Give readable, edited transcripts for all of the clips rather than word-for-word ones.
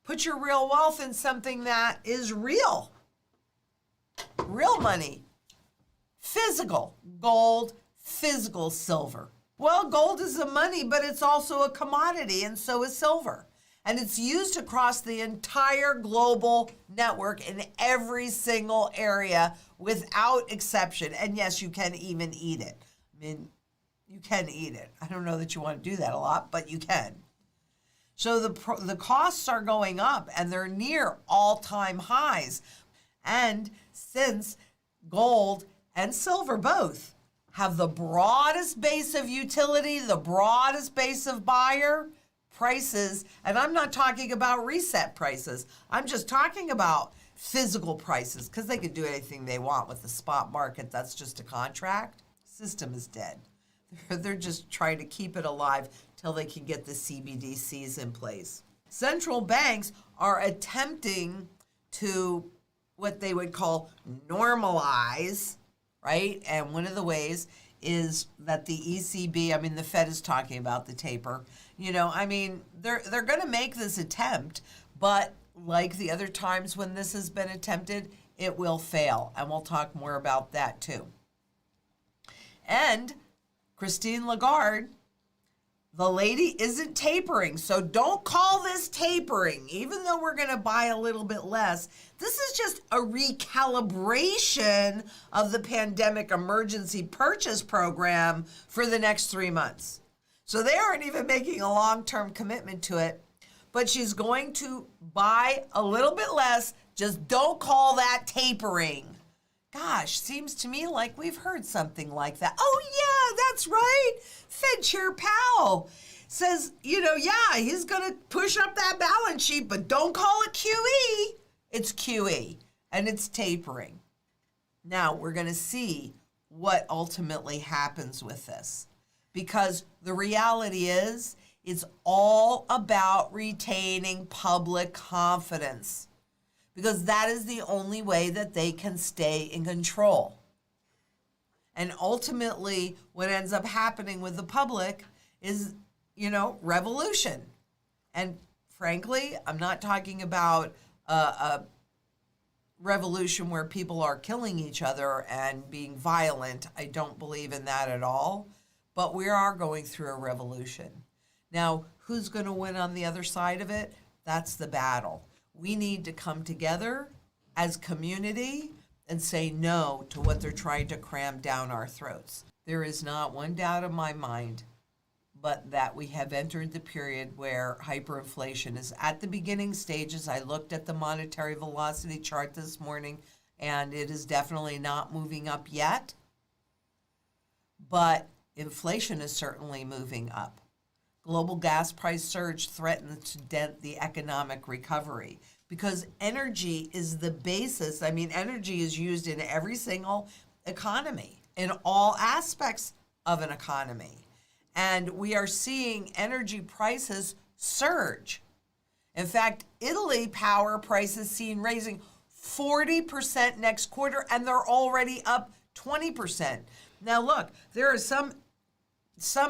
Put your real wealth in something that is real. Real money. Physical gold, physical silver. Well, gold is a money, but it's also a commodity, and so is silver. And it's used across the entire global network in every single area without exception. And yes, you can even eat it. I mean, you can eat it. I don't know that you want to do that a lot, but you can. So the costs are going up, and they're near all-time highs. And since gold and silver both have the broadest base of utility, the broadest base of buyer, prices, and I'm not talking about reset prices. I'm just talking about physical prices, because they can do anything they want with the spot market. That's just a contract. System is dead. They're just trying to keep it alive till they can get the CBDCs in place. Central banks are attempting to what they would call normalize, right? And one of the ways is that the ECB, I mean, the Fed is talking about the taper. They're going to make this attempt, but like the other times when this has been attempted, it will fail. And we'll talk more about that too. And Christine Lagarde, the lady isn't tapering. So don't call this tapering, even though we're going to buy a little bit less. This is just a recalibration of the pandemic emergency purchase program for the next 3 months. So they aren't even making a long-term commitment to it, but she's going to buy a little bit less. Just don't call that tapering. Gosh, seems to me like we've heard something like that. Oh yeah, that's right. Fed Chair Powell says, he's going to push up that balance sheet, but don't call it QE. It's QE, and it's tapering. Now, we're going to see what ultimately happens with this, because the reality is it's all about retaining public confidence, because that is the only way that they can stay in control. And ultimately, what ends up happening with the public is, revolution. And frankly, I'm not talking about a revolution where people are killing each other and being violent. I don't believe in that at all. But we are going through a revolution. Now, who's going to win on the other side of it? That's the battle. We need to come together as community and say no to what they're trying to cram down our throats. There is not one doubt in my mind but that we have entered the period where hyperinflation is at the beginning stages. I looked at the monetary velocity chart this morning, and it is definitely not moving up yet, but inflation is certainly moving up. Global gas price surge threatens to dent the economic recovery, because energy is the basis. I mean, energy is used in every single economy, in all aspects of an economy. And we are seeing energy prices surge. In fact, Italy power prices seen raising 40% next quarter, and they're already up 20%. Now look, there are some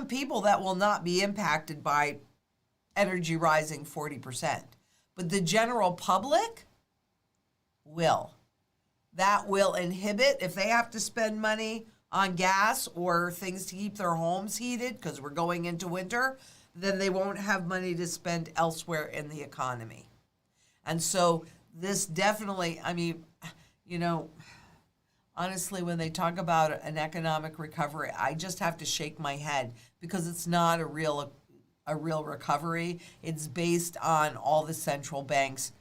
people that will not be impacted by energy rising 40%, but the general public will. That will inhibit, if they have to spend money on gas or things to keep their homes heated because we're going into winter, then they won't have money to spend elsewhere in the economy. And so this definitely, honestly, when they talk about an economic recovery, I just have to shake my head, because it's not a real recovery. It's based on all the central banks'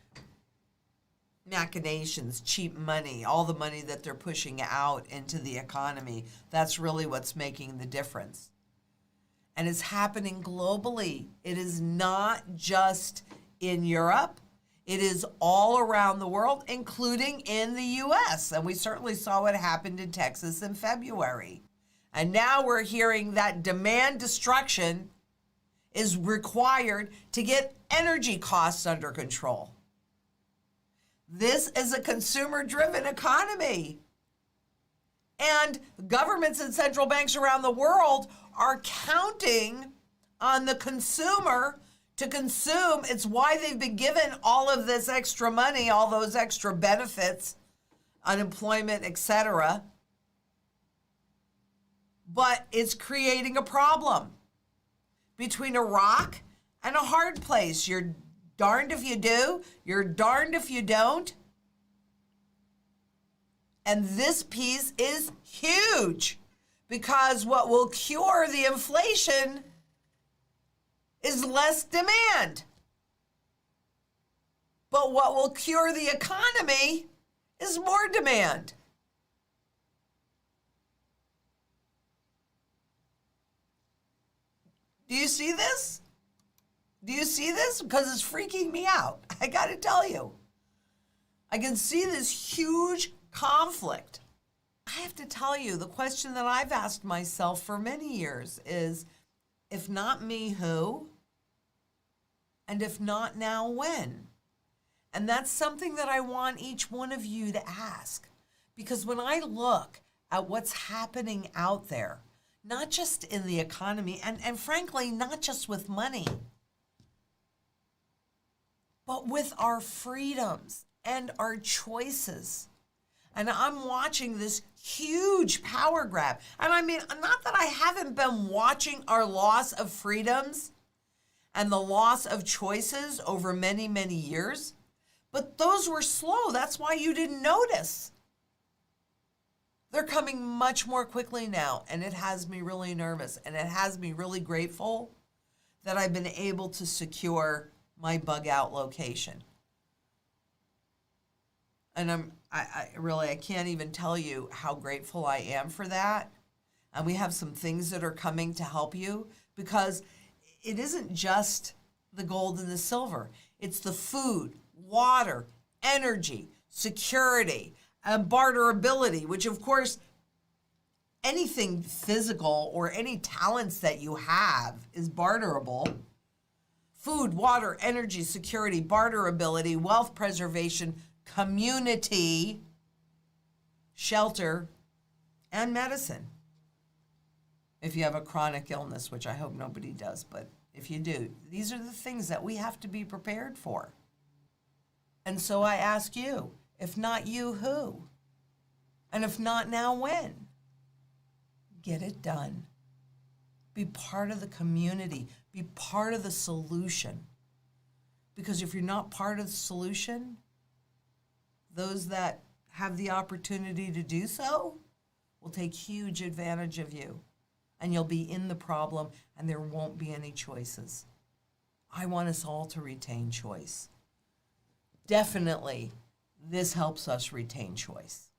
machinations, cheap money, all the money that they're pushing out into the economy. That's really what's making the difference. And it's happening globally. It is not just in Europe. It is all around the world, including in the U.S. And we certainly saw what happened in Texas in February. And now we're hearing that demand destruction is required to get energy costs under control. This is a consumer-driven economy. And governments and central banks around the world are counting on the consumer to consume. It's why they've been given all of this extra money, all those extra benefits, unemployment, etc. But it's creating a problem between a rock and a hard place. You're darned if you do, you're darned if you don't. And this piece is huge, because what will cure the inflation is less demand. But what will cure the economy is more demand. Do you see this? Do you see this? Because it's freaking me out. I got to tell you. I can see this huge conflict. I have to tell you, the question that I've asked myself for many years is, if not me, who? And if not now, when? And that's something that I want each one of you to ask. Because when I look at what's happening out there, not just in the economy, and frankly, not just with money, but with our freedoms and our choices. And I'm watching this huge power grab. And I mean, not that I haven't been watching our loss of freedoms and the loss of choices over many, many years, but those were slow. That's why you didn't notice. They're coming much more quickly now, and it has me really nervous, and it has me really grateful that I've been able to secure my bug out location. And I can't even tell you how grateful I am for that. And we have some things that are coming to help you, because it isn't just the gold and the silver. It's the food, water, energy, security, and barterability, which of course, anything physical or any talents that you have is barterable. Food, water, energy, security, barterability, wealth preservation, community, shelter, and medicine. If you have a chronic illness, which I hope nobody does, but if you do, these are the things that we have to be prepared for. And so I ask you, if not you, who? And if not now, when? Get it done. Be part of the community. Be part of the solution. Because if you're not part of the solution, those that have the opportunity to do so will take huge advantage of you. And you'll be in the problem, and there won't be any choices. I want us all to retain choice. Definitely, this helps us retain choice.